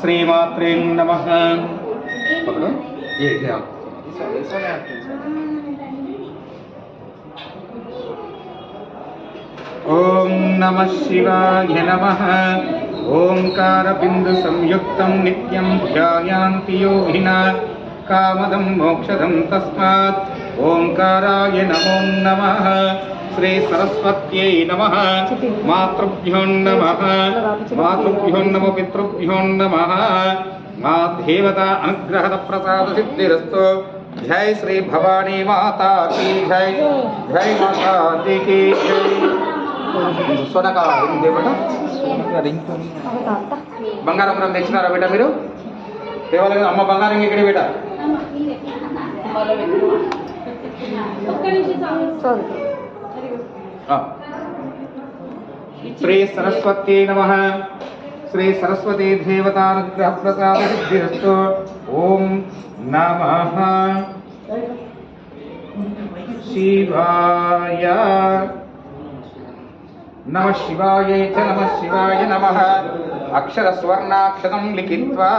श्रीमात्रे नमः। पकड़ो ये आप ओम नमः शिवाय नमः। ओंकार बिंदु संयुक्तं नित्यं ध्यायान्ति योगिनः कामदं मोक्षदं तस्मात् ओंकाराय नमो नमः। श्री सरस्वत्यै नमः। मातृभ्यो नमः। मातृभ्यो नमो पितृभ्यो नमः। मां देवता अनुग्रह प्रसाद सिद्धिरस्तु। जय श्री भवानी माता की जय। जय माता दी की जय। सोना का रिंग दे बेटा। బంగారం రంగు తెచ్చినారా బేటా మీరు? దేవాలయం అమ్మ బంగారం ఇక్కడ బేటా. శ్రీ సరస్వతి నమః। శ్రీ సరస్వతి దేవతానుగ్రహ ప్రసాద సిద్ధిరస్తు। ఓం నమః శివాయ। नमः शिवाय च नमः शिवाय नमः। अक्षर स्वर्णाक्षरं लिखित्वा